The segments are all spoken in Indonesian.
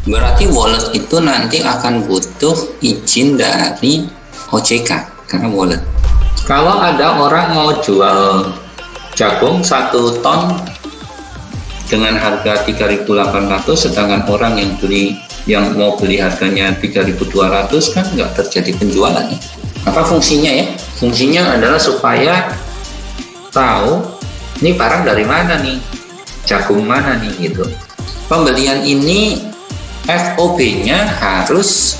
Berarti wallet itu nanti akan butuh izin dari OJK karena wallet. Kalau ada orang mau jual jagung 1 ton dengan harga 3.800, sedangkan orang yang mau beli harganya 3.200 kan nggak terjadi penjualan ya. Apa fungsinya ya? Fungsinya adalah supaya tahu ini barang dari mana nih, jagung mana nih gitu. Pembelian ini FOB-nya harus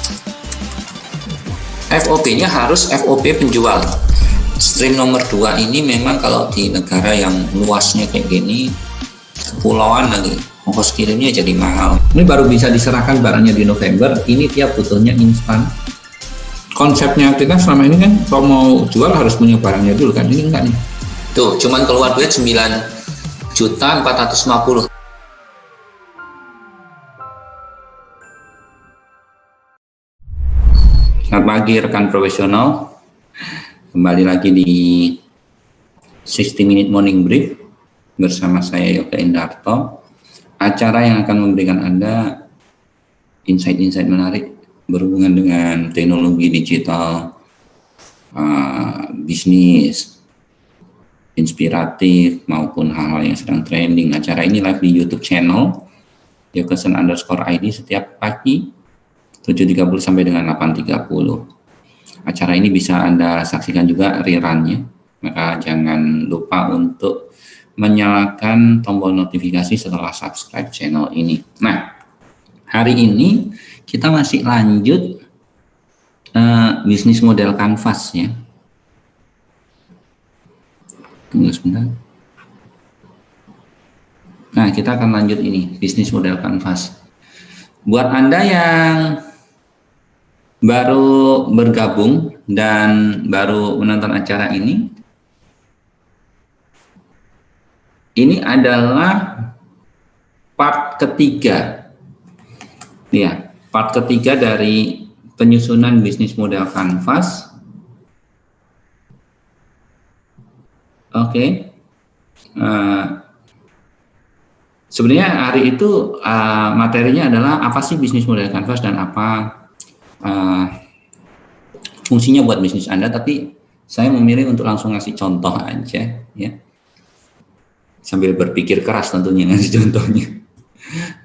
FOB penjual. Stream nomor 2 ini memang kalau di negara yang luasnya kayak gini, kepulauan lagi, ongkos kirimnya jadi mahal. Ini baru bisa diserahkan barangnya di November, ini tiap butuhnya instan. Konsepnya kita selama ini kan kalau mau jual harus punya barangnya dulu kan, ini enggak nih. Tuh, cuman keluar duit 9.450.000. Selamat pagi rekan profesional, kembali lagi di 60 Minute Morning Brief bersama saya Yoga Indarto, acara yang akan memberikan Anda insight-insight menarik berhubungan dengan teknologi digital, bisnis, inspiratif maupun hal-hal yang sedang trending. Acara ini live di YouTube channel Yogasen_ID setiap pagi 7.30 sampai dengan 8.30. Acara ini bisa Anda saksikan juga rerunnya, maka jangan lupa untuk menyalakan tombol notifikasi setelah subscribe channel ini. Nah, hari ini kita masih lanjut bisnis model Canvas ya. Tunggu sebentar. Nah, kita akan lanjut ini, bisnis model Canvas. Buat Anda yang baru bergabung dan baru menonton acara ini adalah part ketiga. Ya, part ketiga dari penyusunan bisnis model Canvas. Oke. Sebenarnya hari itu materinya adalah apa sih bisnis model Canvas dan apa fungsinya buat bisnis Anda, tapi saya memilih untuk langsung ngasih contoh aja ya, sambil berpikir keras tentunya ngasih contohnya.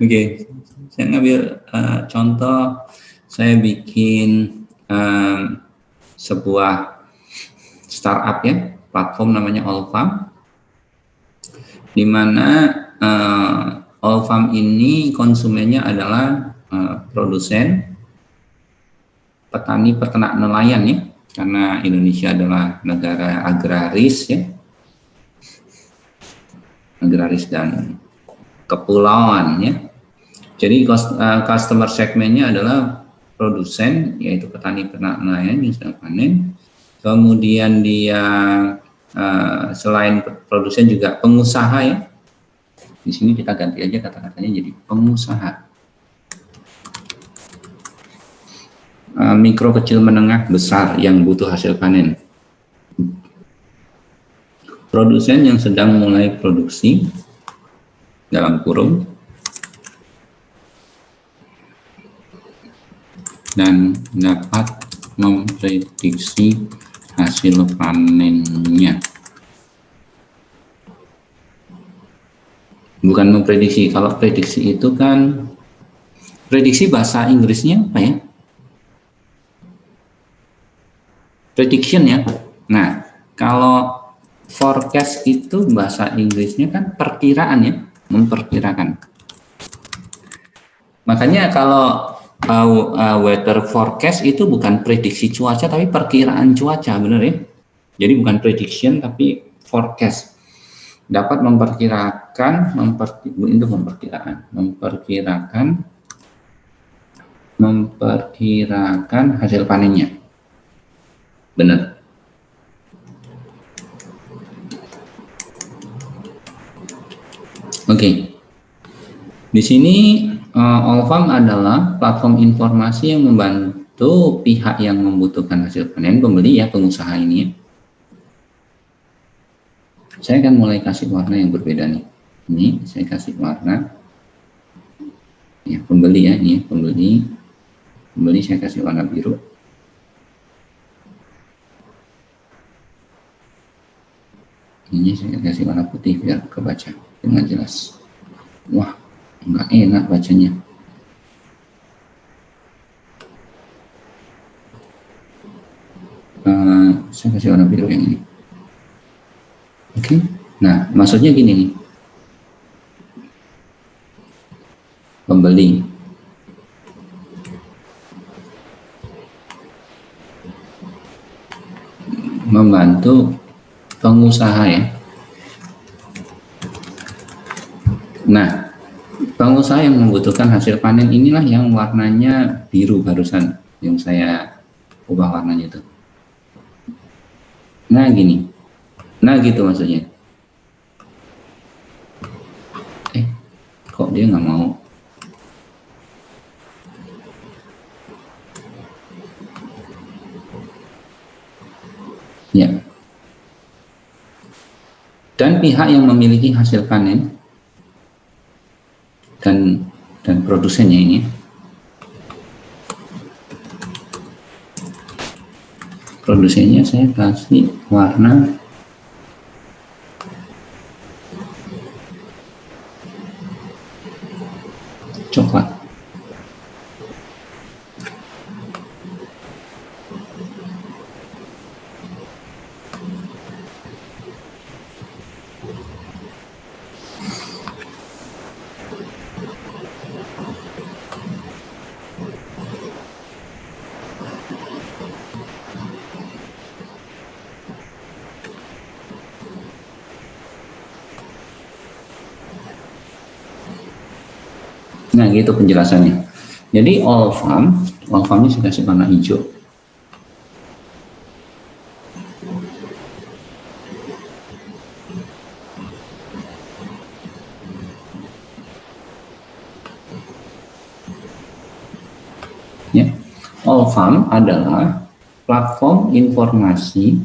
Oke, saya ngambil contoh, saya bikin sebuah startup ya, platform namanya Allfarm, di mana Allfarm ini konsumennya adalah produsen, petani, peternak, nelayan ya, karena Indonesia adalah negara agraris ya, agraris dan kepulauan ya. Jadi customer segmennya adalah produsen, yaitu petani, peternak, nelayan yang sedang panen. Kemudian dia selain produsen juga pengusaha ya. Di sini kita ganti aja kata-katanya jadi pengusaha. Mikro, kecil, menengah, besar yang butuh hasil panen. Produsen yang sedang mulai produksi dalam kurung dan dapat memprediksi hasil panennya. Bukan memprediksi, kalau prediksi itu kan, prediksi bahasa Inggrisnya apa ya? Prediction ya. Nah, kalau forecast itu bahasa Inggrisnya kan perkiraan ya, memperkirakan. Makanya kalau weather forecast itu bukan prediksi cuaca tapi perkiraan cuaca, benar ya. Jadi bukan prediction tapi forecast. Dapat memperkirakan, memperkirakan hasil panennya. Benar. Oke. Di sini Allfarm adalah platform informasi yang membantu pihak yang membutuhkan hasil panen, pembeli ya, pengusaha ini ya. Saya akan mulai kasih warna yang berbeda nih. Ini saya kasih warna Ya, pembeli ya, ini pembeli saya kasih warna biru. Ini saya kasih warna putih biar kebaca dengan jelas. Wah, nggak enak bacanya. Saya kasih warna biru yang ini. Oke. Nah, maksudnya gini nih. Pembeli membantu pengusaha ya. Nah, pengusaha yang membutuhkan hasil panen inilah yang warnanya biru barusan yang saya ubah warnanya itu. Nah gini, nah gitu maksudnya. Kok dia nggak mau? Ya. Dan pihak yang memiliki hasil panen dan produsennya ini produsennya saya kasih warna coklat. Nah gitu penjelasannya. Jadi all farmnya saya kasih warna hijau. Ya, all farm adalah platform informasi.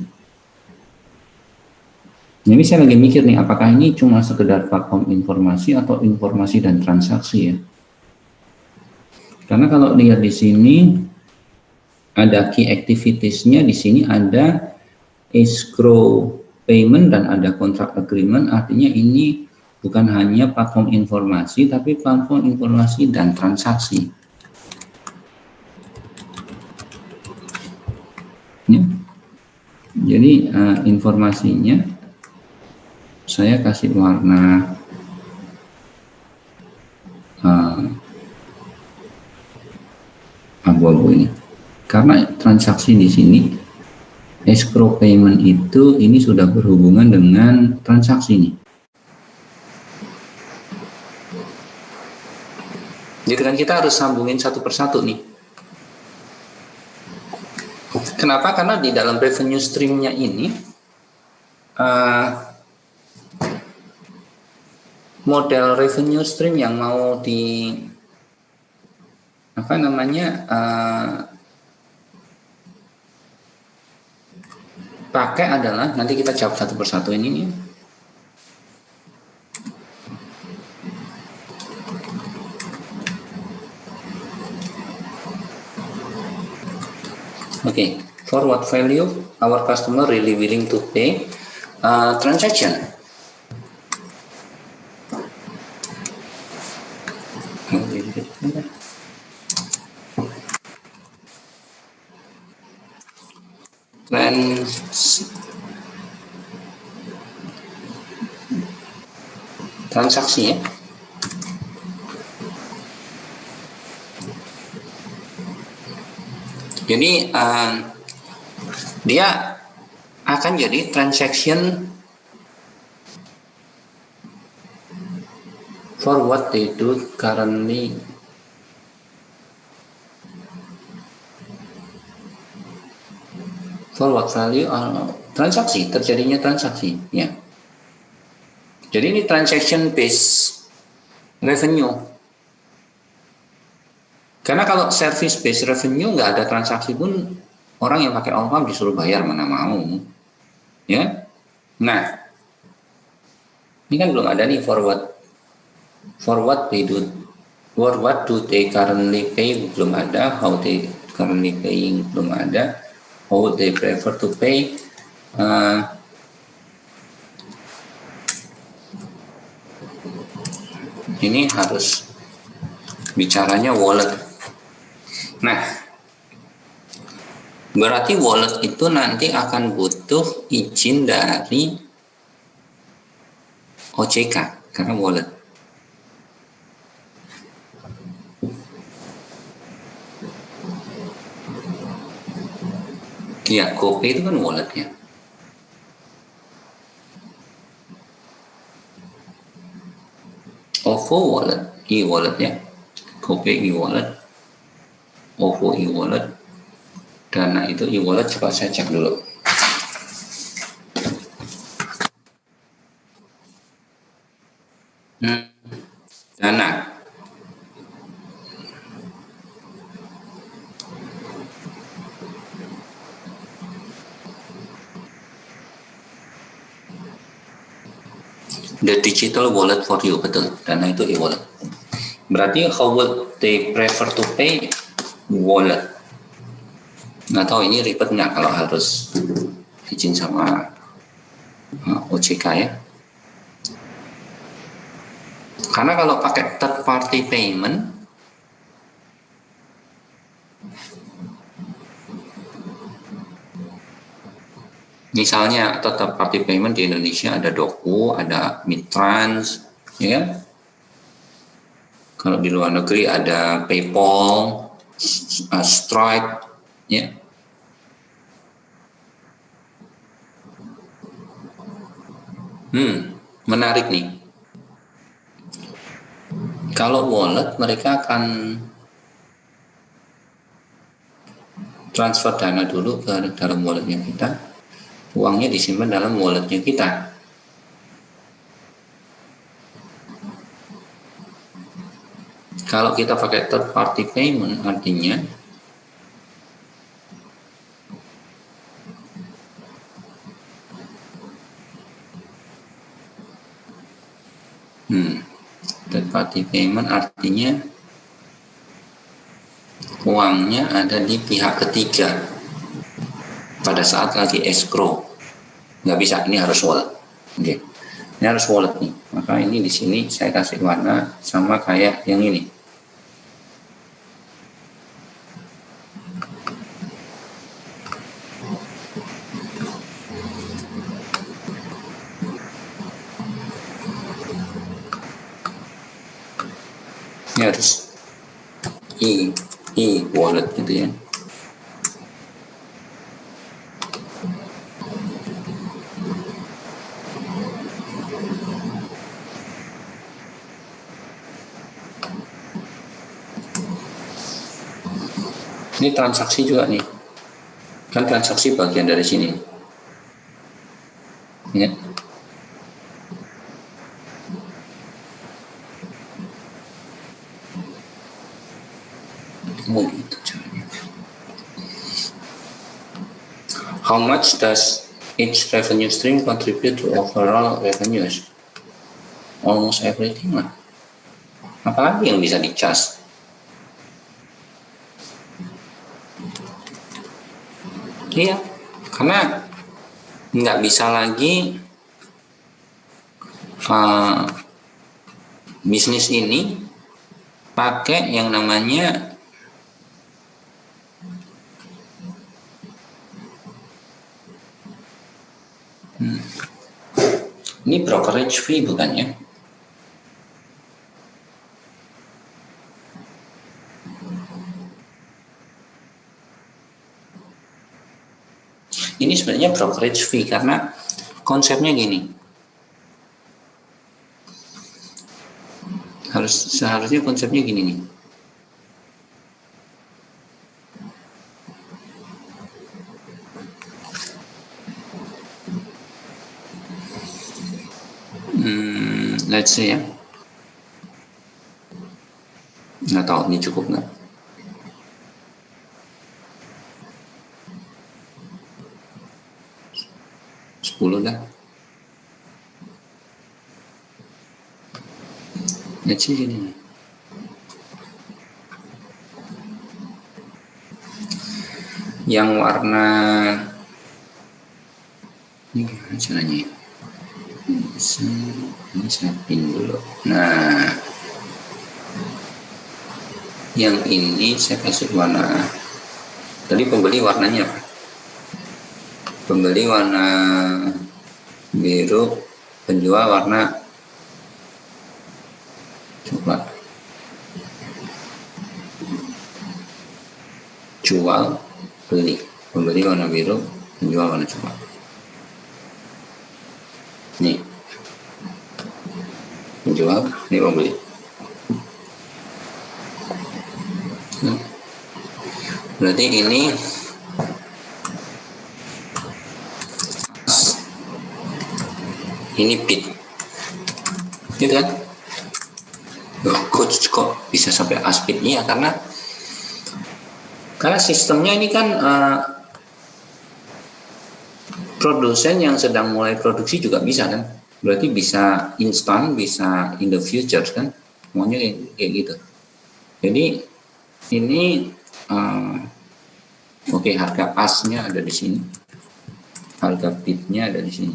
Jadi saya lagi mikir nih, apakah ini cuma sekedar platform informasi atau informasi dan transaksi ya? Karena kalau lihat di sini ada key activitiesnya, di sini ada escrow payment dan ada contract agreement, artinya ini bukan hanya platform informasi tapi platform informasi dan transaksi. Ya. Jadi informasinya saya kasih warna abu-abu ini, karena transaksi di sini escrow payment itu ini sudah berhubungan dengan transaksi ini. Jadi kan kita harus sambungin satu persatu nih. Kenapa? Karena di dalam revenue streamnya ini model revenue stream yang mau di pakai adalah, nanti kita jawab satu persatu ini nih. Okay, for what value our customer really willing to pay transaction. Transaksi ya. Jadi dia akan jadi transaction for what they do currently. For what value transaksi, terjadinya transaksi ya. Jadi ini transaction based revenue. Karena kalau service based revenue nggak ada transaksi pun orang yang pakai all farm disuruh bayar, mana mau ya. Nah ini kan belum ada nih for what they do What do they currently pay belum ada, how they currently paying belum ada, how would they prefer to pay. Ini harus bicaranya wallet. Nah, berarti wallet itu nanti akan butuh izin dari OJK karena wallet. Ya, GoPay itu kan walletnya. OVO wallet, e-wallet ya. GoPay e-wallet, OVO e-wallet, Dana itu e-wallet. Coba saya cek dulu. Dana. The digital wallet for you, betul. Dana itu e-wallet. Berarti how would they prefer to pay? Wallet. Nggak tahu ini ribet nggak kalau harus izin sama OJK ya. Karena kalau pakai third party payment, misalnya third party payment di Indonesia ada Doku, ada Mitrans, ya kan? Kalau di luar negeri ada PayPal, Stripe, ya. Menarik nih. Kalau wallet mereka akan transfer dana dulu ke dalam walletnya kita, uangnya disimpan dalam walletnya kita. Kalau kita pakai third party payment artinya third party payment artinya uangnya ada di pihak ketiga pada saat lagi escrow. Nggak bisa, ini harus wallet. Oke. Ini harus wallet nih. Maka ini di sini saya kasih warna sama kayak yang ini. Ini harus e-wallet gitu ya. Ini transaksi juga nih, kan transaksi bagian dari sini ya. Oh gitu caranya. How much does each revenue stream contribute to overall revenues? Almost everything lah. Apalagi yang bisa dicas? Iya, karena nggak bisa lagi bisnis ini pakai yang namanya ini brokerage fee bukan ya? Ini sebenarnya brokerage fee karena konsepnya gini. Seharusnya konsepnya gini nih. Let's say ya. Nggak tahu ini cukup nggak. Dah. Let's see gini. yang warna ini gimana caranya ya? Ini saya pin dulu. Nah, yang ini saya kasih warna. Tadi pembeli warnanya apa? Pembeli warna biru, penjual warna coklat. Jual, beli. Pembeli warna biru, penjual warna coklat. Nih, penjual, ini pembeli. Berarti ini bid, gitu kan? Kok bisa sampai aspid? Iya, karena sistemnya ini kan produsen yang sedang mulai produksi juga bisa kan? Berarti bisa instan, bisa in the future kan? Semuanya kayak gitu. Jadi ini oke, harga asnya ada di sini, harga bidnya ada di sini.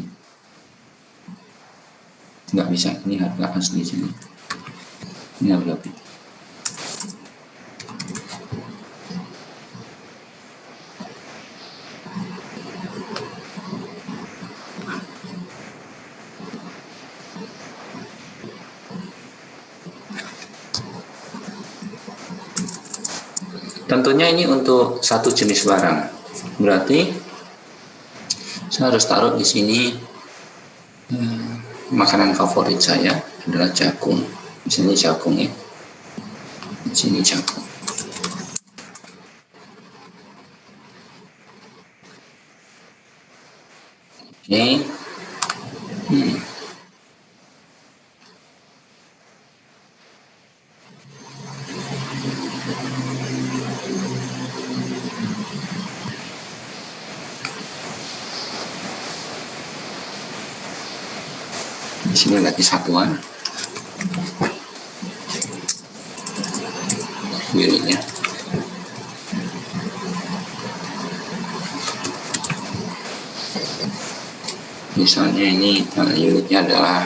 Nggak bisa, ini harga as di sini. Ini harga bid. Tentunya ini untuk satu jenis barang. Berarti saya harus taruh di sini makanan favorit saya adalah jagung. Di sini jagung ya. Di sini jagung. Oke. Di sini lagi satuan unitnya. Misalnya ini unitnya adalah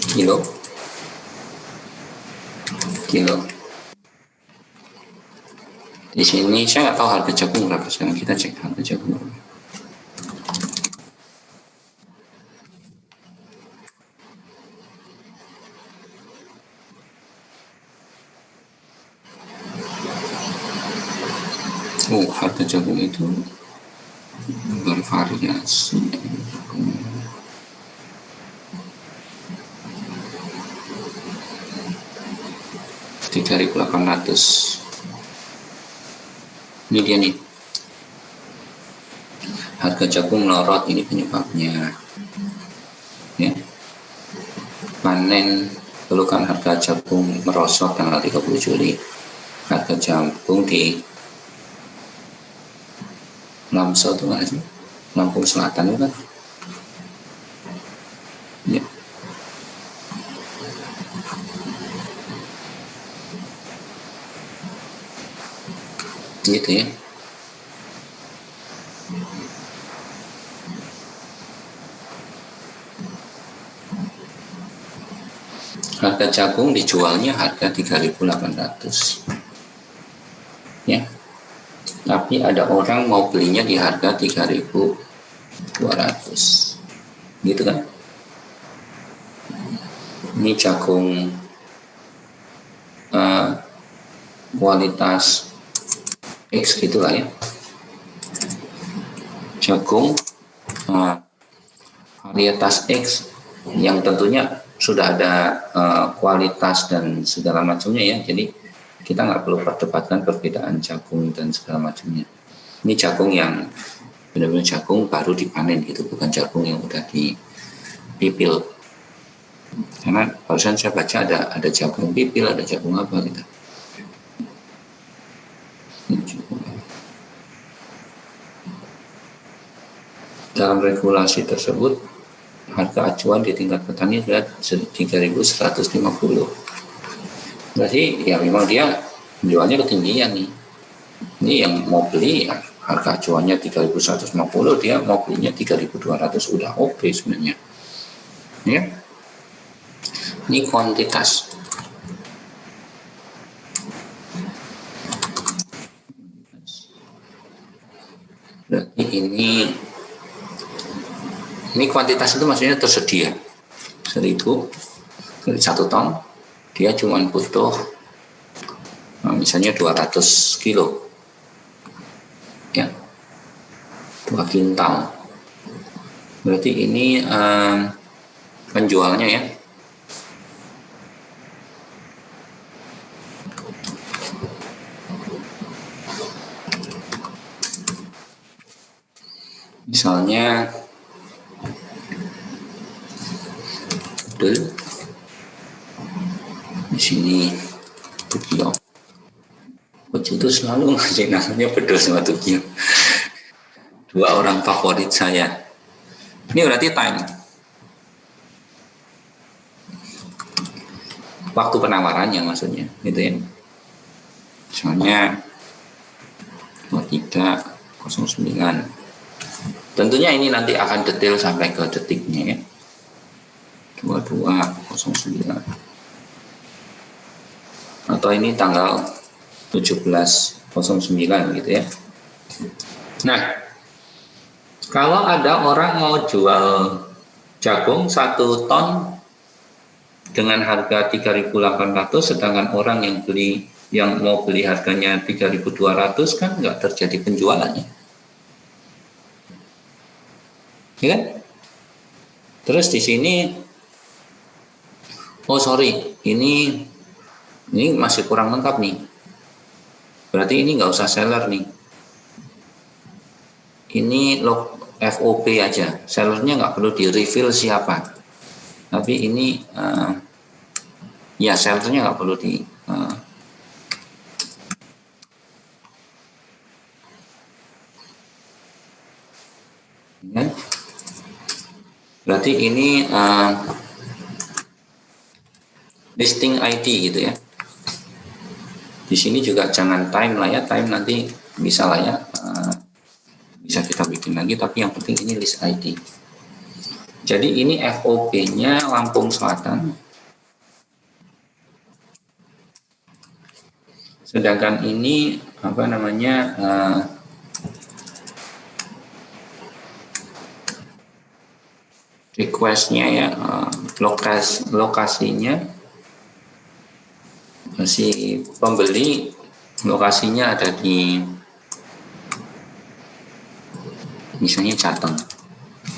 kilo. Di sini saya nggak tahu harga jagung berapa. Sekarang kita cek harga jagung berapa. Harga jagung itu bervariasi. 3.800. Ini dia nih. Harga jagung melorot, ini penyebabnya. Ya. Panen pelukan harga jagung merosot tanggal 30 Juli. Harga jagung di Lamso itu mana sih? Lampung Selatan itu kan? Ya. Gitu ya. Harga jagung dijualnya harga 3.800. Ya. Tapi ada orang mau belinya di harga 3.200. Gitu kan? Ini jagung kualitas X gitulah ya. Jagung varietas X yang tentunya sudah ada kualitas dan segala macamnya ya. Jadi kita nggak perlu perdebatkan perbedaan jagung dan segala macamnya. Ini jagung yang benar-benar jagung baru dipanen gitu, bukan jagung yang udah dipipil. Karena barusan saya baca ada jagung pipil, ada jagung apa gitu. Dalam regulasi tersebut, harga acuan di tingkat petani adalah 3.150. Berarti ya memang dia jualnya ketinggian nih. Ini yang mau beli ya, harga acuannya 3.150, dia mau belinya 3.200, udah oke sebenarnya. Ya. Ini kuantitas. Berarti ini kuantitas itu maksudnya tersedia 1.000 dari 1 ton, dia cuma butuh misalnya 200 kilo ya, 2 kintal. Berarti ini penjualnya ya. Misalnya di sini Tokyo. Coach itu selalu ngasih namanya bedul sama Tokyo. 2 orang favorit saya. Ini berarti time. Waktu penawarannya maksudnya, gitu ya. Misalnya 2309. Tentunya ini nanti akan detail sampai ke detiknya ya. 2209. Atau ini tanggal 1709 gitu ya. Nah, kalau ada orang mau jual jagung 1 ton dengan harga 3.800, sedangkan orang yang mau beli harganya 3.200, kan nggak terjadi penjualannya, ya kan? Terus di sini, ini masih kurang lengkap nih. Berarti ini nggak usah seller nih. Ini FOB aja, sellernya nggak perlu di reveal siapa. Tapi ini ya sellernya nggak perlu di ya. Berarti ini listing ID gitu ya. Di sini juga jangan time lah ya, time nanti bisa lah ya, bisa kita bikin lagi, tapi yang penting ini list ID. Jadi ini FOB-nya Lampung Selatan. Sedangkan ini apa namanya, request-nya ya, lokasinya, si pembeli lokasinya ada di misalnya Jateng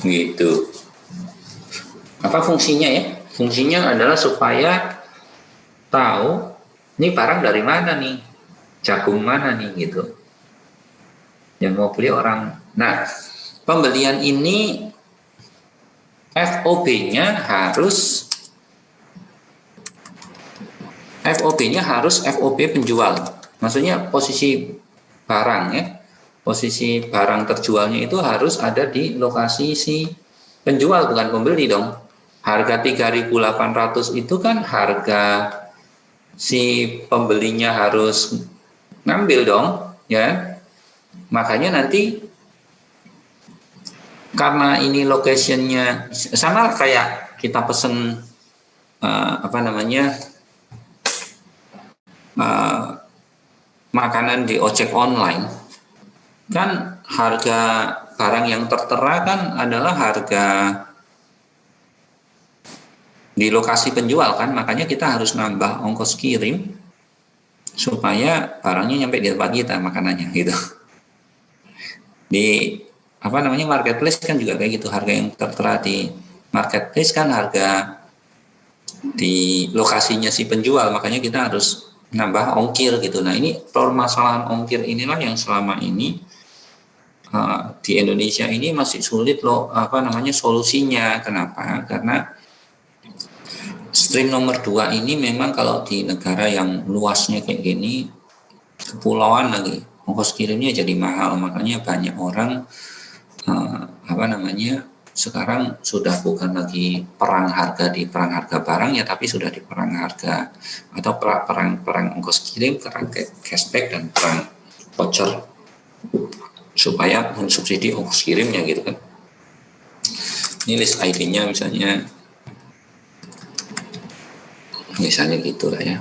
gitu. Apa fungsinya ya? Fungsinya adalah supaya tahu ini barang dari mana nih, jagung mana nih gitu, yang mau beli orang. Nah, pembelian ini FOB-nya harus FOB penjual. Maksudnya posisi barang ya, posisi barang terjualnya itu harus ada di lokasi si penjual, bukan pembeli dong. Harga 3.800 itu kan harga si pembelinya harus ngambil dong ya. Makanya nanti karena ini locationnya sama kayak kita pesen makanan di ojek online, kan harga barang yang tertera kan adalah harga di lokasi penjual kan, makanya kita harus nambah ongkos kirim supaya barangnya nyampe di tempat kita, makanannya gitu. Di marketplace kan juga kayak gitu, harga yang tertera di marketplace kan harga di lokasinya si penjual, makanya kita harus nambah ongkir gitu. Nah, ini permasalahan ongkir inilah yang selama ini di Indonesia ini masih sulit solusinya. Kenapa? Karena stream nomor 2 ini memang kalau di negara yang luasnya kayak gini, kepulauan lagi, ongkos kirimnya jadi mahal. Makanya banyak orang sekarang sudah bukan lagi perang harga barang ya, tapi sudah di perang harga atau perang ongkos kirim, perang cashback, dan perang voucher supaya mensubsidi ongkos kirimnya gitu kan. Ini list ID-nya misalnya gitu lah ya.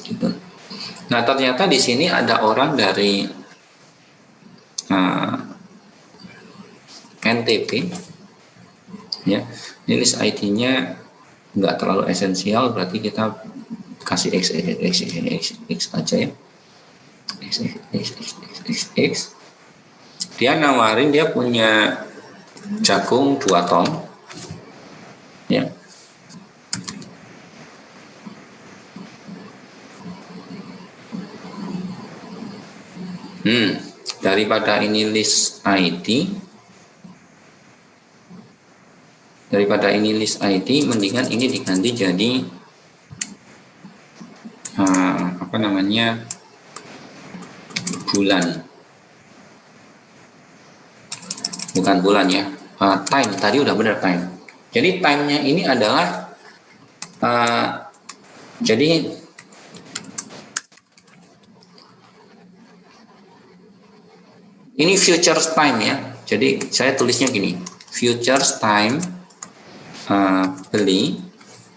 Gitu. Nah ternyata di sini ada orang dari NTP ya. Ini list ID-nya nggak terlalu esensial, berarti kita kasih X aja ya. X. Dia nawarin, dia punya jagung 2 ton ya. Daripada ini list ID, mendingan ini diganti jadi bulan, bukan bulan ya. Time tadi udah benar time. Jadi time-nya ini adalah jadi ini futures time ya. Jadi saya tulisnya gini, futures time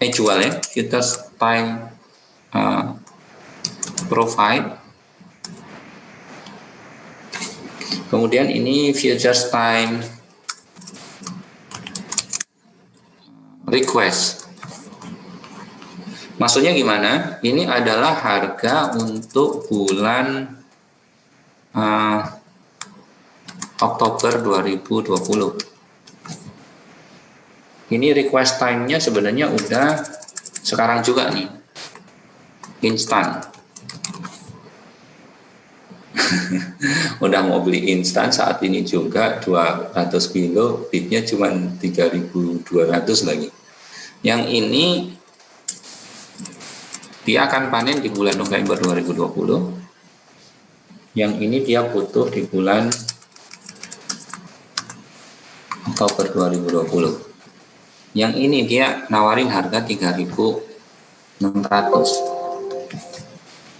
jual ya, futures time provide. Kemudian ini futures time request. Maksudnya gimana? Ini adalah harga untuk bulan Oktober 2020. Ini request time-nya sebenarnya udah sekarang juga nih, instan. Udah mau beli instan saat ini juga 200 kilo, bidnya cuma 3.200 lagi. Yang ini dia akan panen di bulan November 2020. Yang ini dia butuh di bulan Oktober 2020. Yang ini dia nawarin harga 3.600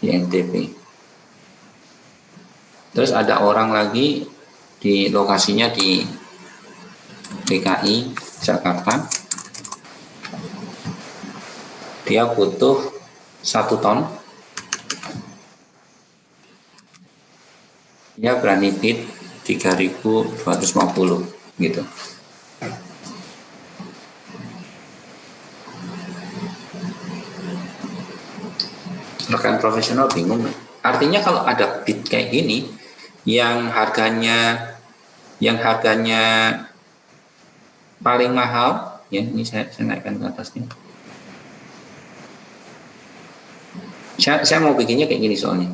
di NTP. Terus ada orang lagi di lokasinya di DKI Jakarta. Dia butuh 1 ton. Dia berani bid 3.250 gitu. Rekan profesional bingung. Artinya kalau ada bid kayak gini yang harganya paling mahal ya, ini saya naikkan ke atasnya. Saya mau bikinnya kayak gini soalnya.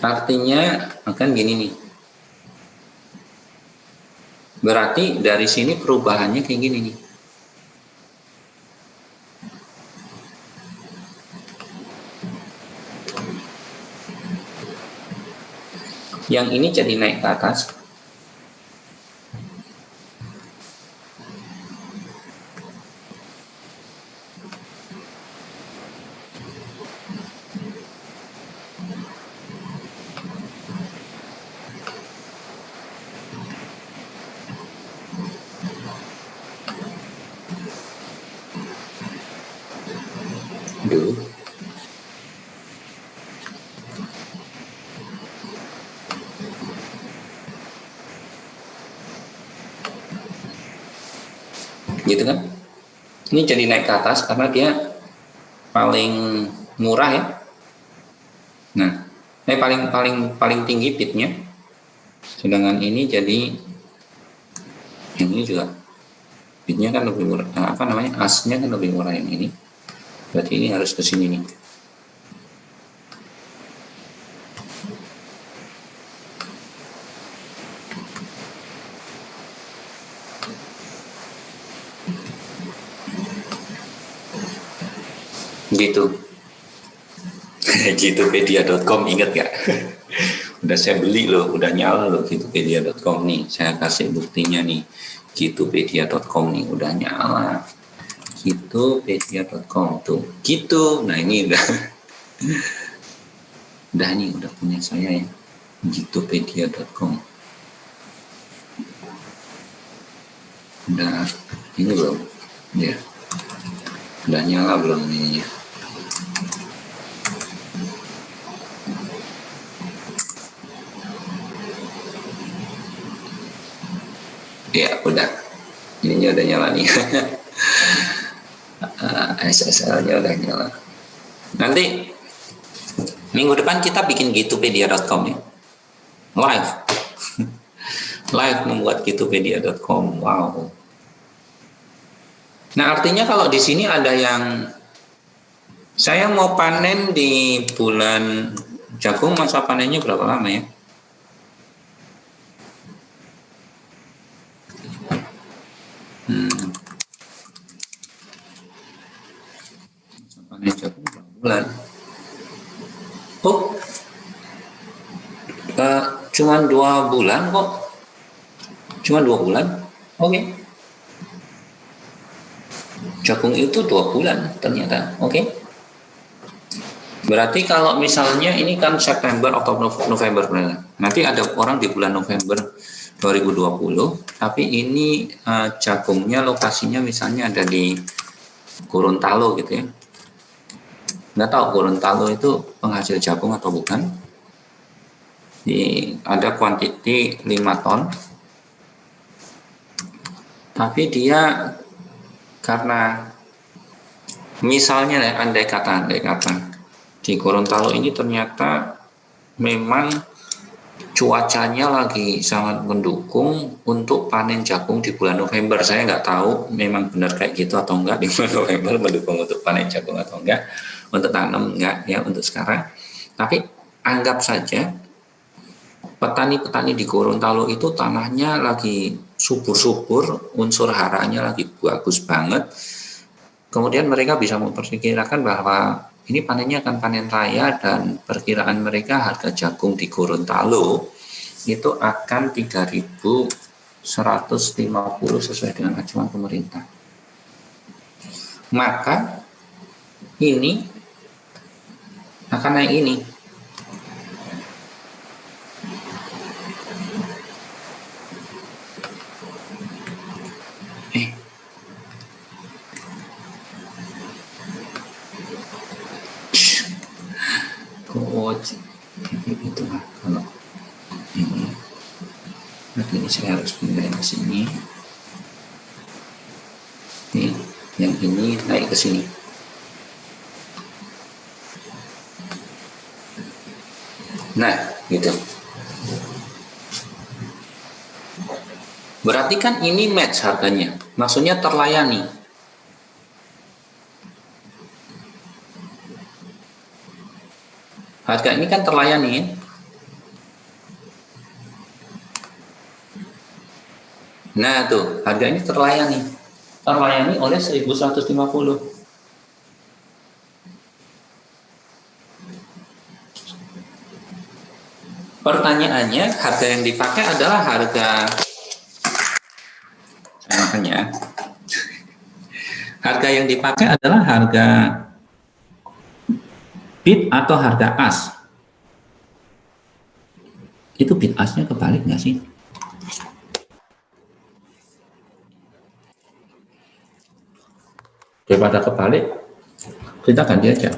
Artinya akan gini nih. Berarti dari sini perubahannya kayak gini nih. Yang ini jadi naik ke atas. Gitu kan? Ini jadi naik ke atas karena dia paling murah ya. Nah, paling tinggi bidnya. Sedangkan ini jadi ini juga bidnya kan lebih murah. Asnya kan lebih murah yang ini. Berarti ini harus ke sini nih. Gitu. Gitopedia.com, inget gak? Udah saya beli loh, udah nyala loh Gitopedia.com nih. Saya kasih buktinya nih. Gitopedia.com nih udah nyala. Gitopedia.com tuh. Gitu. Nah, ini udah udah punya saya ya. Gitopedia.com. Udah ini belum? Ya. Udah nyala belum ininya? Ya udah, ininya udah nyala nih. SSL-nya udah nyala. Nanti minggu depan kita bikin Gitopedia.com nih, live, live membuat Gitopedia.com. Wow. Nah artinya kalau di sini ada yang saya mau panen di bulan jagung, masa panennya berapa lama ya? Panen jagung berapa bulan? Oh, cuma 2 bulan kok. Cuma 2 bulan. Oke. Jagung itu 2 bulan ternyata. Oke. Berarti kalau misalnya ini kan September, Oktober, November. Nanti ada orang di bulan November 2020, tapi ini jagungnya lokasinya misalnya ada di Gorontalo gitu ya. Nggak tahu Gorontalo itu penghasil jagung atau bukan. Ada kuantiti 5 ton. Tapi dia karena misalnya ya, andai kata di Gorontalo ini ternyata memang cuacanya lagi sangat mendukung untuk panen jagung di bulan November. Saya nggak tahu memang benar kayak gitu atau enggak, di bulan November mendukung untuk panen jagung atau enggak, untuk tanam enggak ya untuk sekarang. Tapi anggap saja petani-petani di Gorontalo itu tanahnya lagi subur-subur, unsur haranya lagi bagus banget. Kemudian mereka bisa memperkirakan bahwa ini panennya akan panen raya, dan perkiraan mereka harga jagung di Gorontalo itu akan 3.150 sesuai dengan acuan pemerintah. Maka ini akan naik ini. Itu lah kalau ini. Berarti ini saya harus pindahin ke sini. Nih, yang ini naik ke sini. Nah, gitu. Berarti kan ini match harganya. Maksudnya terlayani. Harga ini kan terlayani ya. Nah tuh, harga ini terlayani oleh 1.150. Pertanyaannya, harga yang dipakai adalah harga, makanya harga yang dipakai adalah harga bid atau harga as. Itu bid asnya kebalik nggak sih? Daripada kebalik, kita ganti aja.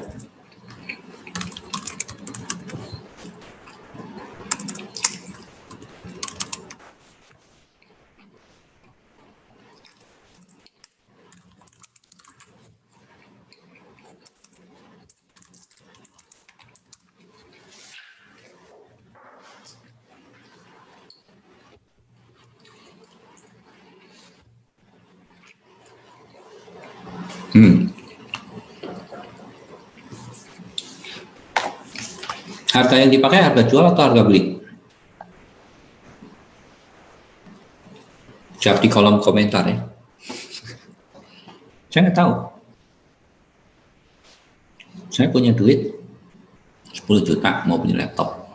Harga yang dipakai harga jual atau harga beli? Jawab di kolom komentar ya. Saya nggak tahu. Saya punya duit 10 juta mau beli laptop.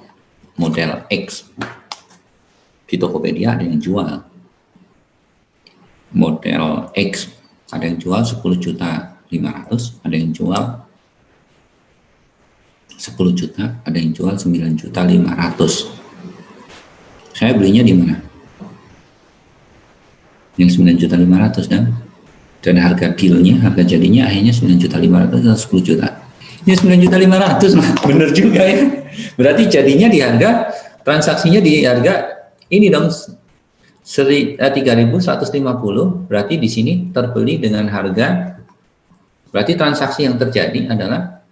model X. Di Tokopedia ada yang jual model X, ada yang jual 10.500.000, ada yang jual 10 juta, ada yang jual 9.500.000. Saya belinya di mana? Yang 9.500.000 dan harga dealnya, harga jadinya akhirnya 9.500.000 atau 10 juta. Ya 9.500.000 lah, bener juga ya. Berarti jadinya di harga, transaksinya di harga ini dong, 3.150. Berarti di sini terbeli dengan harga, berarti transaksi yang terjadi adalah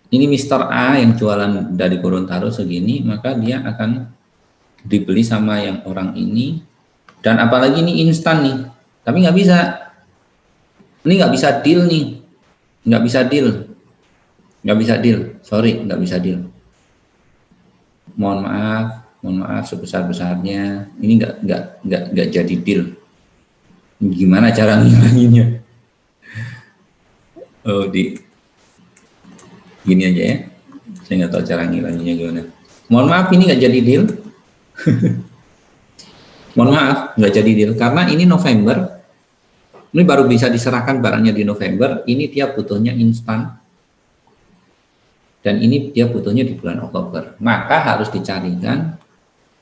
ini Mr. A yang jualan dari Gorontalo segini, maka dia akan dibeli sama yang orang ini. Dan apalagi ini instan nih, tapi nggak bisa, ini nggak bisa deal nih, nggak bisa deal, sorry, nggak bisa deal. Mohon maaf sebesar-besarnya, ini nggak jadi deal. Gimana cara ngilanginnya? Oh, gini aja ya, saya nggak tahu cara ngilanginnya gimana. Mohon maaf, ini nggak jadi deal. Mohon maaf, nggak jadi deal karena ini November, ini baru bisa diserahkan barangnya di November. Ini dia butuhnya instan, dan ini dia butuhnya di bulan Oktober. Maka harus dicarikan,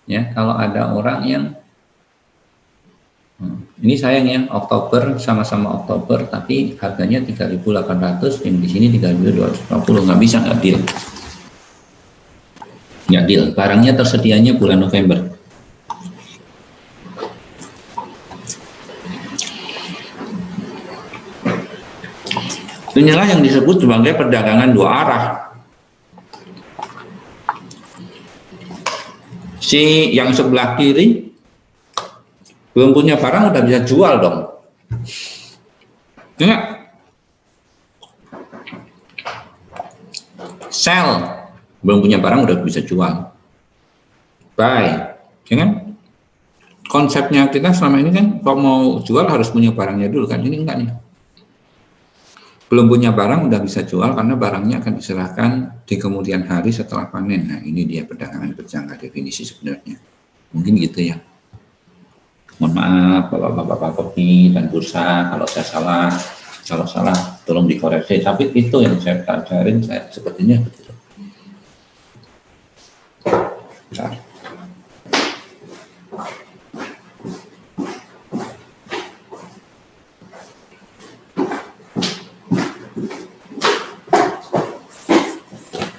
ya, kalau ada orang yang ini sayang ya, Oktober, sama-sama Oktober, tapi harganya 3.800, yang di sini 3.250, nggak bisa, nggak deal. Nggak deal, barangnya tersedianya bulan November. Inilah yang disebut sebagai perdagangan dua arah. Si yang sebelah kiri belum punya barang udah bisa jual dong. Enggak? Sell, belum punya barang udah bisa jual. Buy, ya kan? Konsepnya kita selama ini kan kalau mau jual harus punya barangnya dulu kan, ini enggak nih. Belum punya barang udah bisa jual karena barangnya akan diserahkan di kemudian hari setelah panen. Nah, ini dia perdagangan berjangka definisi sebenarnya. Mungkin gitu ya. Mohon maaf Bapak-bapak kopi dan bursa kalau saya salah. Kalau salah tolong dikoreksi. Tapi itu yang saya pelajarin, saya sepertinya betul. Bentar.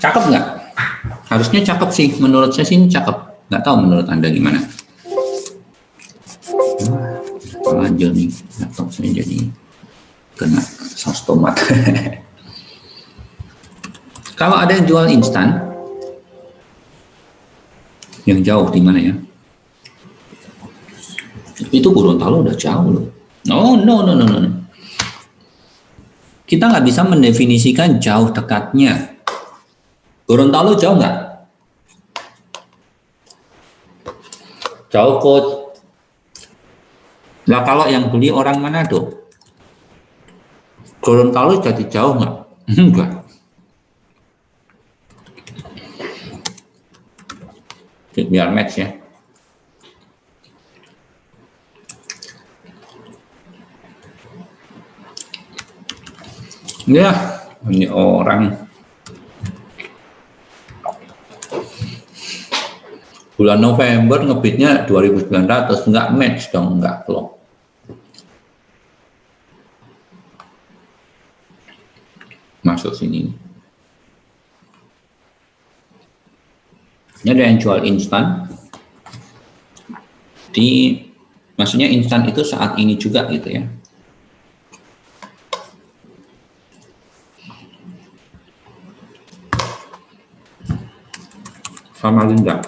Cakep nggak? Harusnya cakep sih, menurut saya sih ini cakep. Nggak tahu menurut Anda gimana? Lanjut nih, laptop saya jadi kena saus tomat. Kalau ada yang jual instan, yang jauh di mana ya? Itu Gorontalo udah jauh loh. No. Kita nggak bisa mendefinisikan jauh dekatnya. Gorontalo jauh nggak? Jauh kok. Nah kalau yang beli orang Manado, Gorontalo jadi jauh nggak? Enggak. Biar match ya. Ya, ini orang bulan November ngebitnya 2.900, nggak match dong, nggak klop. Masuk sini. Ini ada yang jual instan. Maksudnya instan itu saat ini juga gitu ya. Samarinda.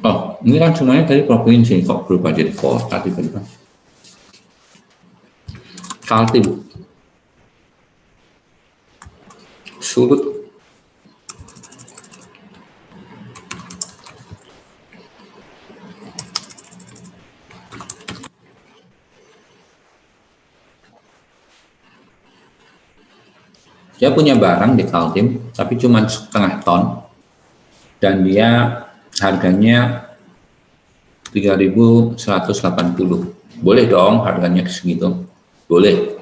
Oh, ini kan semuanya dari provinsi, kok berubah jadi kota tiba-tiba. Kaltim, Sulut, Dia punya barang di Kaltim, tapi cuma setengah ton, dan dia harganya 3.180. Boleh dong harganya segitu? Boleh.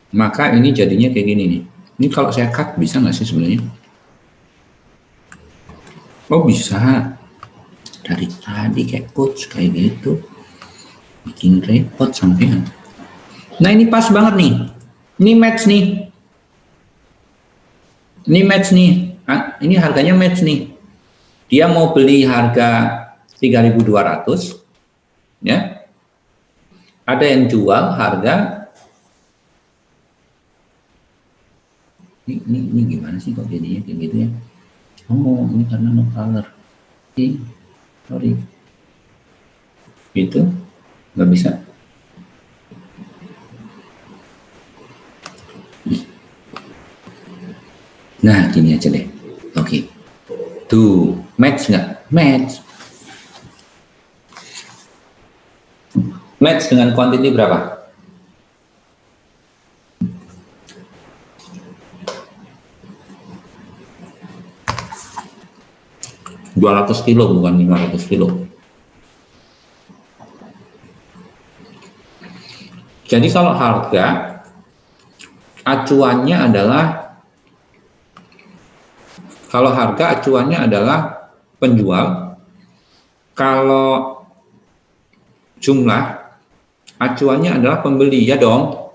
Maka ini jadinya kayak gini nih. Ini kalau saya cut bisa nggak sih sebenarnya? Oh bisa. Dari tadi kayak coach kayak gitu. Bikin repot sampean. Nah ini pas banget nih. Ini match nih. Ini match nih. Ah, ini harganya match nih. Dia mau beli harga 3.200, ya. Ada yang jual harga ini gimana sih kok jadinya kayak gitu ya? Oh, ini karena no color. Sorry. Itu nggak bisa. Nah, gini aja deh. Oke. Tuh, match nggak? Match. Match dengan quantity berapa? $200 bukan 500 kilo. Jadi kalau harga acuannya adalah penjual, kalau jumlah acuannya adalah pembeli, ya dong.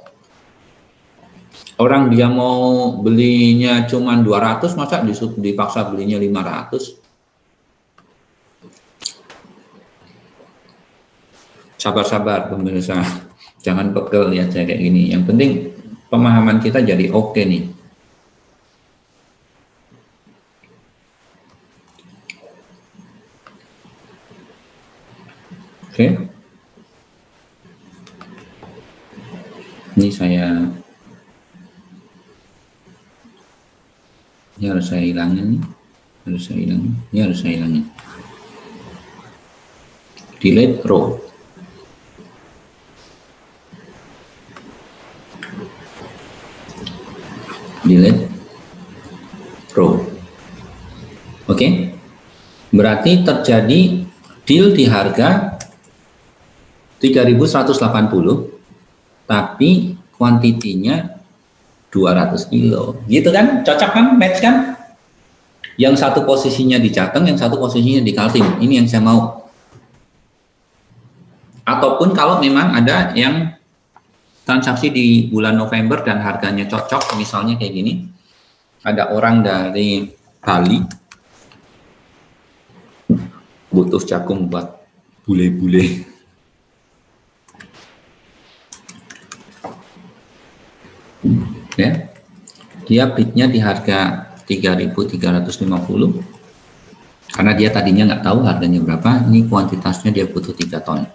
Orang dia mau belinya cuma 200, masa dipaksa belinya 500? Sabar-sabar pemirsa, jangan pegel ya saya kayak gini. Yang penting pemahaman kita jadi oke nih. Oke. Ini harus saya hilangin nih. Ini harus saya hilangin. Delete row. Delete row. Oke. Berarti terjadi deal di harga 3.180, tapi kuantitinya 200 kilo. Gitu kan? Cocok kan? Match kan? Yang satu posisinya di Jateng, yang satu posisinya di Kaltim. Ini yang saya mau. Ataupun kalau memang ada yang transaksi di bulan November dan harganya cocok, misalnya kayak gini. Ada orang dari Bali butuh jagung buat bule-bule. Ya, dia bidnya di harga 3.350 karena dia tadinya nggak tahu harganya berapa. Ini kuantitasnya dia butuh 3 ton,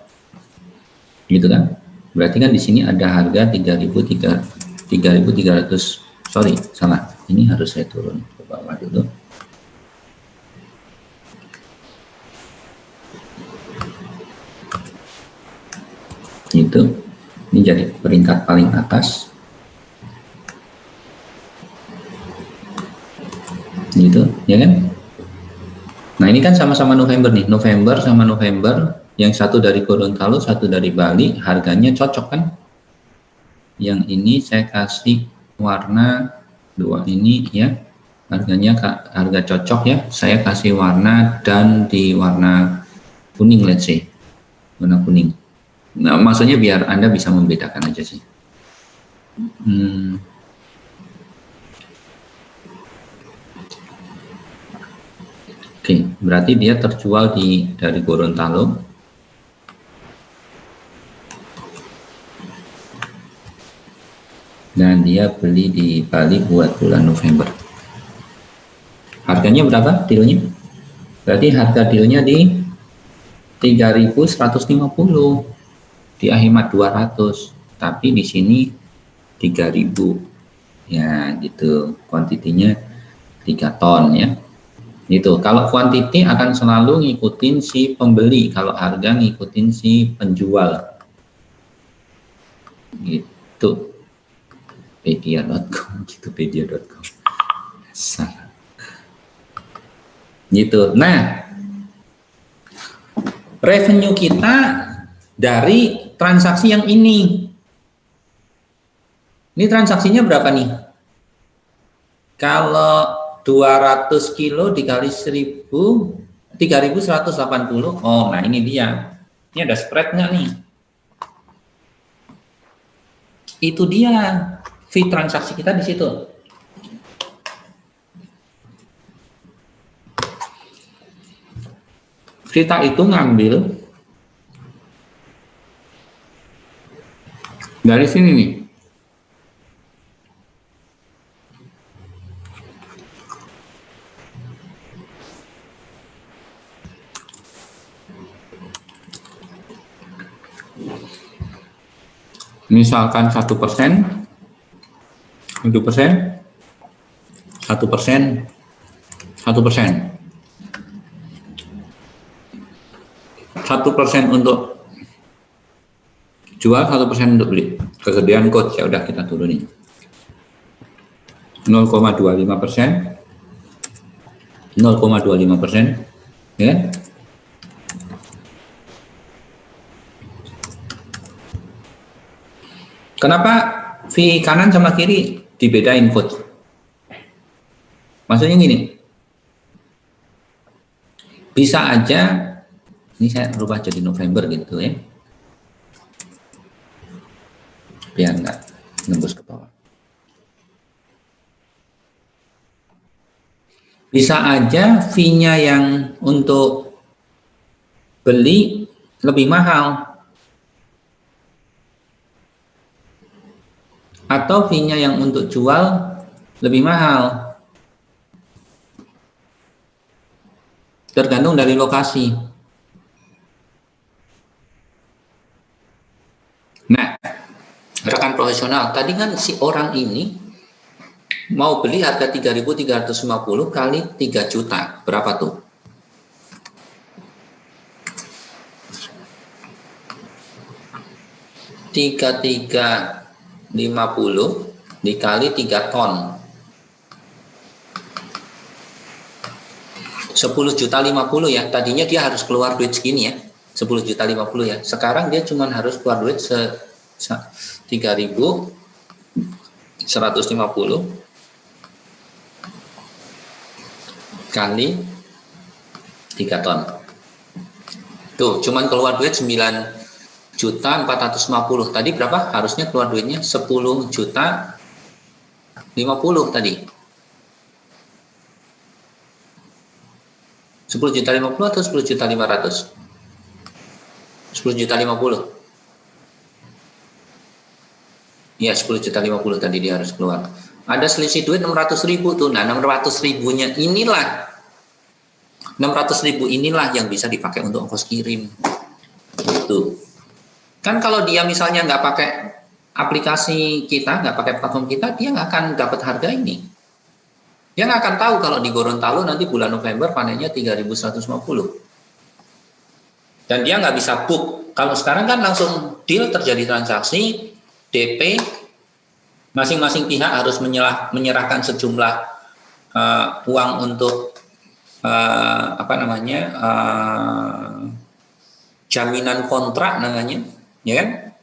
gitu kan? Berarti kan di sini ada harga 3.300. Sorry, salah. Ini harus saya turun ke bawah dulu. Itu, ini jadi peringkat paling atas. Gitu, ya kan? Nah ini kan sama-sama November nih, November sama November, yang satu dari Gorontalo, satu dari Bali, harganya cocok kan? Yang ini saya kasih warna 2 ini ya, harganya harga cocok ya. Saya kasih warna dan di warna kuning, let's say warna kuning. Nah maksudnya biar Anda bisa membedakan aja sih. Oke, berarti dia terjual dari Gorontalo. Dan dia beli di Bali buat bulan November. Harganya berapa dealnya? Berarti harga dealnya di 3.150, dia hemat 200, tapi di sini 3.000 ya gitu. Kuantitinya 3 ton ya. Gitu. Kalau kuantiti akan selalu ngikutin si pembeli, kalau harga ngikutin si penjual. Gitu. Wikipedia.com, Wikipedia.com. Salah. Gitu. Nah, revenue kita dari transaksi yang ini. Ini transaksinya berapa nih? Kalau 200 kilo dikali 1000, 3180. Oh, nah ini dia. Ini ada spreadnya nih. Itu dia fee transaksi kita di situ. Kita itu ngambil dari sini nih. Misalkan 1%, 1%, 1%, 1%, 1% untuk jual, 1% untuk beli. Kegedean coach, ya udah kita turunin. 0,25%, 0,25%, ya kan? Kenapa fee kanan sama kiri dibedain coach? Maksudnya gini, bisa aja, ini saya rubah jadi November gitu ya, biar nggak nembus ke bawah. Bisa aja fee-nya yang untuk beli lebih mahal, atau fee-nya yang untuk jual lebih mahal. Tergantung dari lokasi. Nah, rekan profesional, tadi kan si orang ini mau beli harga 3.350 kali 3 juta. Berapa tuh? Tiga 50 dikali 3 ton, 10 juta 50 ya. Tadinya dia harus keluar duit segini ya, 10 juta 50 ya. Sekarang dia cuma harus keluar duit 3.150 kali 3 ton. Tuh, cuman keluar duit 9 juta 450. Tadi berapa? Harusnya keluar duitnya 10 juta 50 tadi. 10 juta 50 atau 10 juta 500? 10 juta 50. Ya, 10 juta 50 tadi dia harus keluar. Ada selisih duit 600.000 tuh. Nah, 600.000-nya inilah, 600.000 inilah yang bisa dipakai untuk ongkos kirim. Tuh. Kan kalau dia misalnya nggak pakai aplikasi kita, nggak pakai platform kita, dia nggak akan dapat harga ini. Dia nggak akan tahu kalau di Gorontalo nanti bulan November panennya 3.150. Dan dia nggak bisa book. Kalau sekarang kan langsung deal, terjadi transaksi, DP, masing-masing pihak harus menyerahkan sejumlah uang untuk jaminan kontrak namanya. Ya kan?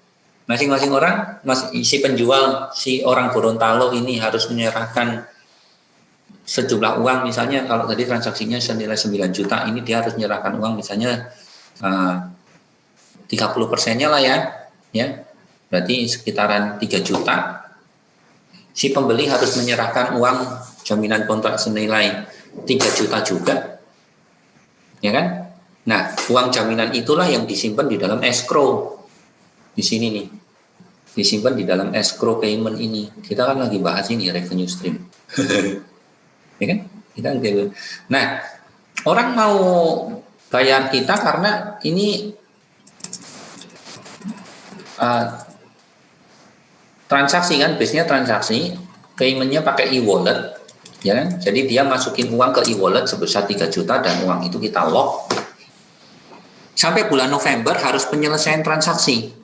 Masing-masing orang, si penjual, si orang Gorontalo ini harus menyerahkan sejumlah uang. Misalnya kalau tadi transaksinya senilai 9 juta, ini dia harus menyerahkan uang misalnya 30%-nya lah ya. Berarti sekitaran 3 juta. Si pembeli harus menyerahkan uang jaminan kontrak senilai 3 juta juga. Ya kan? Nah, uang jaminan itulah yang disimpan di dalam escrow. Di sini nih, disimpan di dalam escrow payment ini. Kita kan lagi bahas ini revenue stream. Ya kan? Nah, orang mau bayar kita karena ini transaksi kan, biasanya transaksi, paymentnya pakai e-wallet, ya kan? Jadi dia masukin uang ke e-wallet sebesar 3 juta dan uang itu kita lock. Sampai bulan November harus penyelesaian transaksi.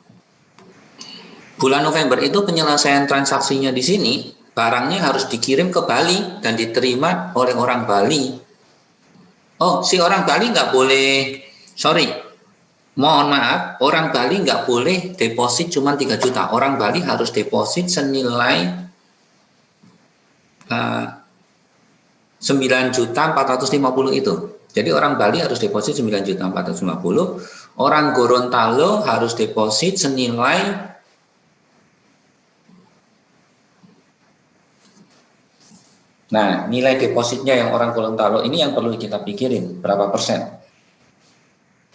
Bulan November itu penyelesaian transaksinya di sini, barangnya harus dikirim ke Bali dan diterima oleh orang Bali. Oh, si orang Bali nggak boleh, sorry, mohon maaf, orang Bali nggak boleh deposit cuma 3 juta. Orang Bali harus deposit senilai 9.450 itu. Jadi orang Bali harus deposit 9.450. Orang Gorontalo harus deposit senilai nilai depositnya yang orang Gorontalo ini yang perlu kita pikirin berapa persen.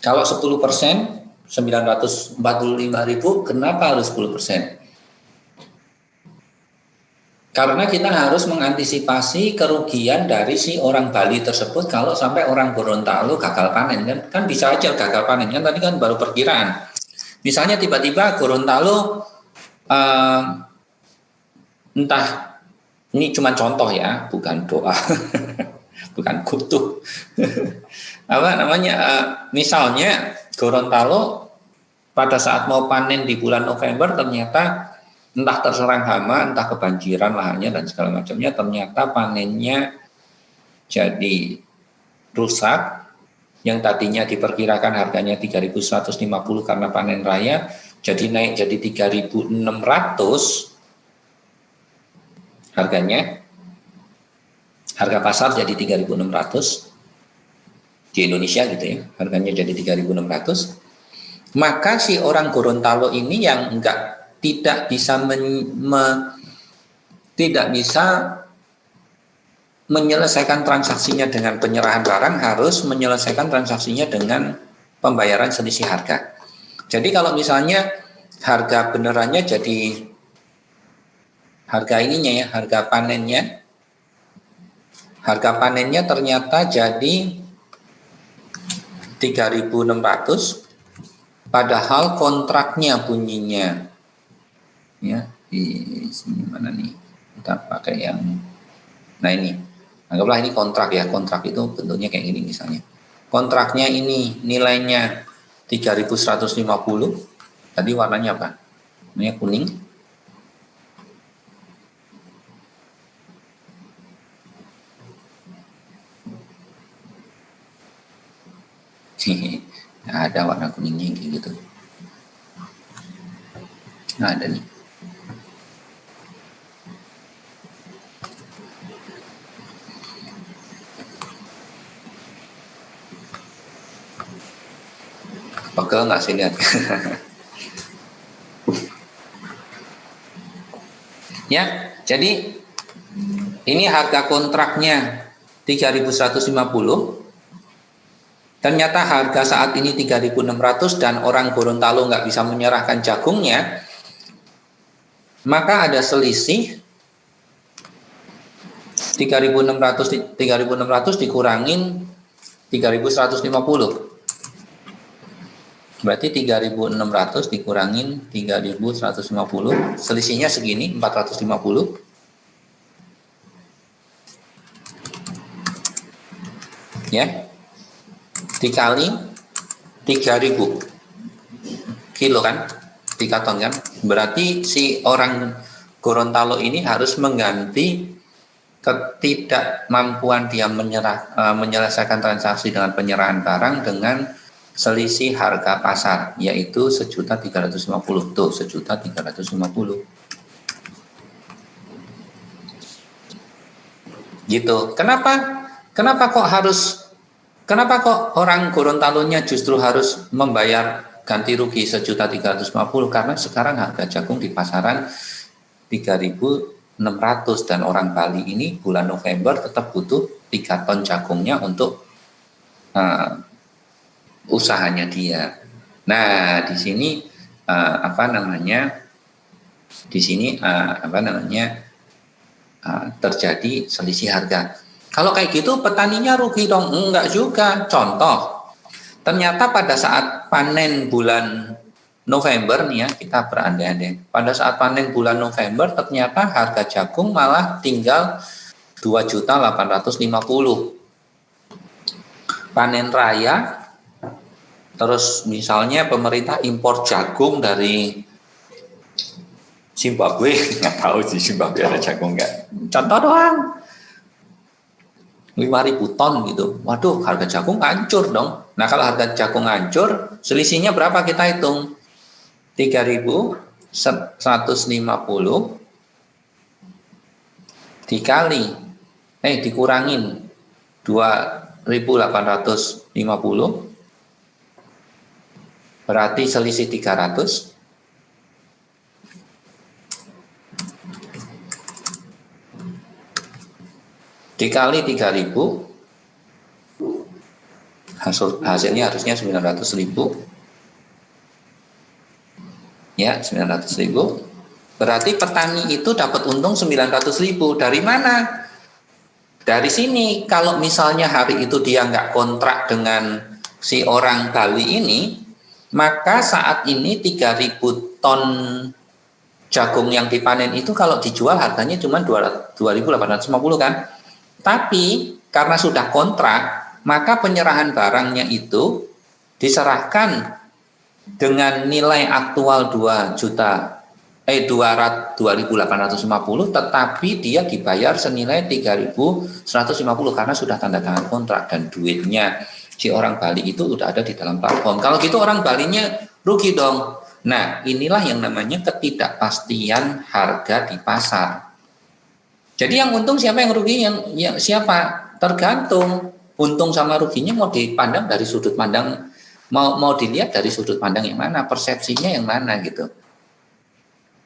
Kalau 10%, 945.000, kenapa harus 10%? Karena kita harus mengantisipasi kerugian dari si orang Bali tersebut kalau sampai orang Gorontalo gagal panen. Kan bisa aja gagal panen, kan tadi kan baru perkiraan. Misalnya tiba-tiba Gorontalo entah, ini cuma contoh ya, bukan doa, bukan kutu. Misalnya Gorontalo pada saat mau panen di bulan November ternyata entah terserang hama, entah kebanjiran lahannya dan segala macamnya, ternyata panennya jadi rusak. Yang tadinya diperkirakan harganya 3.150 karena panen raya, jadi naik jadi 3.600 harganya. Harga pasar jadi 3.600 di Indonesia gitu ya, harganya jadi 3.600. Maka si orang Gorontalo ini yang tidak bisa menyelesaikan transaksinya dengan penyerahan barang, harus menyelesaikan transaksinya dengan pembayaran selisih harga. Jadi kalau misalnya harga benerannya jadi harga ininya ya, harga panennya ternyata jadi 3.600, padahal kontraknya bunyinya ya di sini mana nih, kita pakai yang ini, anggaplah ini kontrak ya, kontrak itu bentuknya kayak gini misalnya, kontraknya ini nilainya 3.150, tadi warnanya apa, warnanya kuning. Nggak ada warna kuningnya kayak gitu, nggak ada nih. Pegel nggak sih lihat? Ya, jadi ini harga kontraknya 3.150. Ternyata harga saat ini 3.600 dan orang Gorontalo nggak bisa menyerahkan jagungnya, maka ada selisih 3.600 dikurangin 3.150. Berarti 3.600 dikurangin 3.150, selisihnya segini, 450. Ya. Dikali 3.000 kilo kan, 3 ton kan, berarti si orang Gorontalo ini harus mengganti ketidakmampuan dia menyelesaikan transaksi dengan penyerahan barang dengan selisih harga pasar, yaitu 1.350. Tuh, 1.350 gitu. Kenapa kok orang Gorontalonya justru harus membayar ganti rugi 1.350? Karena sekarang harga jagung di pasaran 3.600 dan orang Bali ini bulan November tetap butuh 3 ton jagungnya untuk usahanya dia. Nah, di sini terjadi selisih harga. Kalau kayak gitu petaninya rugi dong? Enggak juga. Contoh, ternyata pada saat panen bulan November nih ya, kita berandai-andai. Pada saat panen bulan November ternyata harga jagung malah tinggal 2.850. Panen raya, terus misalnya pemerintah impor jagung dari Zimbabwe, nggak tahu di Zimbabwe ada jagung nggak. Contoh doang. 5.000 ton gitu. Waduh, harga jagung hancur dong. Nah, kalau harga jagung hancur, selisihnya berapa kita hitung? 3.150 dikurangin 2.850 berarti selisih 300. Dikali 3.000, hasilnya harusnya 900.000. Ya, 900.000. Berarti petani itu dapat untung 900.000. Dari mana? Dari sini. Kalau misalnya hari itu dia nggak kontrak dengan si orang Bali ini, maka saat ini 3.000 ton jagung yang dipanen itu kalau dijual harganya cuma 2.850 kan. Tapi karena sudah kontrak, maka penyerahan barangnya itu diserahkan dengan nilai aktual 2.850, tetapi dia dibayar senilai 3.150 karena sudah tanda tangan kontrak dan duitnya si orang Bali itu udah ada di dalam platform. Kalau gitu orang Balinya rugi dong. Nah, inilah yang namanya ketidakpastian harga di pasar. Jadi yang untung siapa, yang rugi yang siapa? Tergantung. Untung sama ruginya mau dipandang dari sudut pandang, mau dilihat dari sudut pandang yang mana, persepsinya yang mana gitu.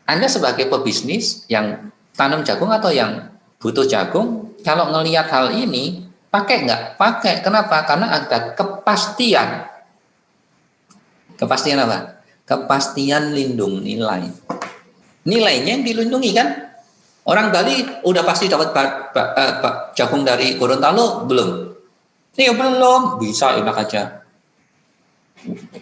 Anda sebagai pebisnis yang tanam jagung atau yang butuh jagung, kalau ngelihat hal ini, pakai nggak? Pakai. Kenapa? Karena ada kepastian. Kepastian apa? Kepastian lindung nilai. Nilainya yang dilindungi kan? Orang Bali udah pasti dapat jagung dari Gorontalo belum? Ya belum, bisa enak aja.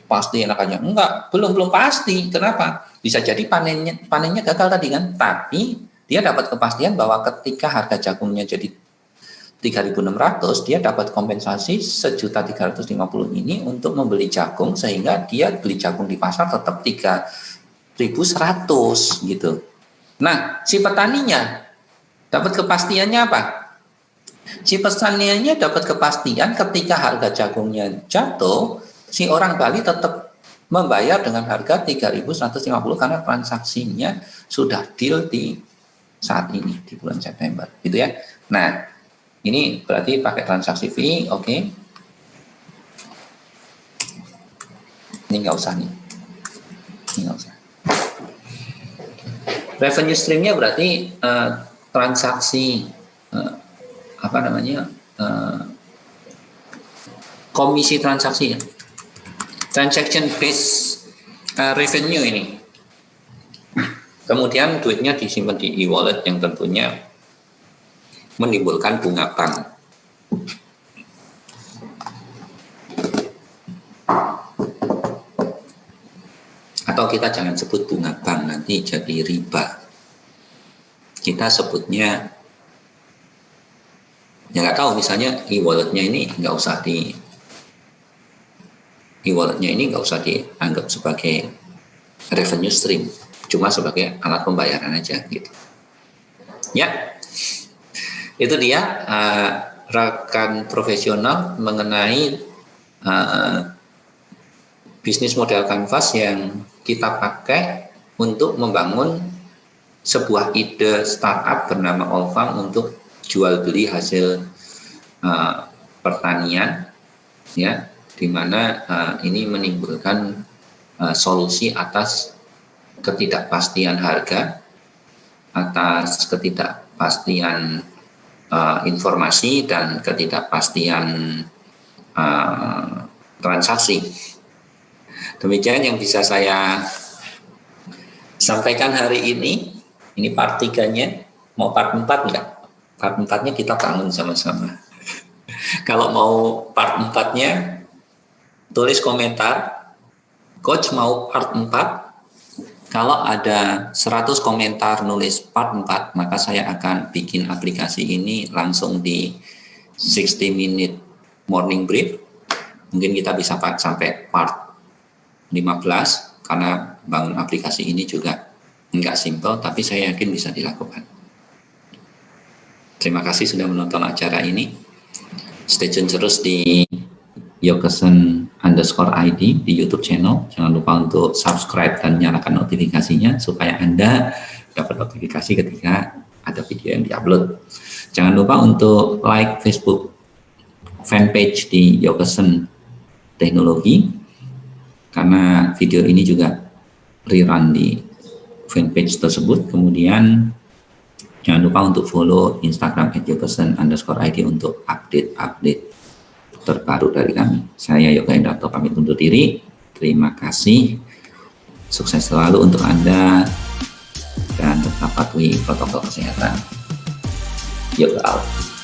Pasti enak aja. Enggak, belum pasti. Kenapa? Bisa jadi panennya gagal tadi kan, tapi dia dapat kepastian bahwa ketika harga jagungnya jadi 3.600, dia dapat kompensasi 1.350 ini untuk membeli jagung, sehingga dia beli jagung di pasar tetap 3.100 gitu. Nah, si petaninya dapat kepastiannya apa? Si petaninya dapat kepastian ketika harga jagungnya jatuh, si orang Bali tetap membayar dengan harga 3.150 karena transaksinya sudah deal di saat ini, di bulan September, gitu ya. Nah, ini berarti pakai transaksi fee, oke. Ini nggak usah nih. Ini nggak usah. Revenue streamnya berarti transaksi komisi transaksi ya. Transaction based revenue ini. Kemudian duitnya disimpan di e-wallet yang tentunya menimbulkan bunga bank. Atau kita jangan sebut bunga bank, nanti jadi riba. Kita sebutnya, ya nggak tahu, misalnya e-walletnya ini nggak usah dianggap sebagai revenue stream, cuma sebagai alat pembayaran aja gitu. Ya, itu dia rekan profesional mengenai bisnis model kanvas yang kita pakai untuk membangun sebuah ide startup bernama Olfang untuk jual beli hasil pertanian, ya, di mana ini menimbulkan solusi atas ketidakpastian harga, atas ketidakpastian informasi dan ketidakpastian transaksi. Demikian yang bisa saya sampaikan hari ini. Ini part 3-nya. Mau part 4 enggak? Part 4-nya kita bangun sama-sama. Kalau mau part 4-nya, tulis komentar. Coach mau part 4. Kalau ada 100 komentar nulis part 4, maka saya akan bikin aplikasi ini langsung di 60 minute morning brief. Mungkin kita bisa sampai part 15, karena bangun aplikasi ini juga Nggak simple, tapi saya yakin bisa dilakukan. Terima kasih sudah menonton acara ini. Stay tune terus di Yokesen_ID di YouTube channel. Jangan lupa untuk subscribe dan nyalakan notifikasinya supaya Anda dapat notifikasi ketika ada video yang diupload. Jangan lupa untuk like Facebook fanpage di Yokesen Teknologi, karena video ini juga rerun di fanpage tersebut. Kemudian jangan lupa untuk follow Instagram @yokesen_ID untuk update-update terbaru dari kami. Saya Yoga Indarto pamit undur diri. Terima kasih. Sukses selalu untuk Anda dan tetap patuhi protokol kesehatan. Yoga out.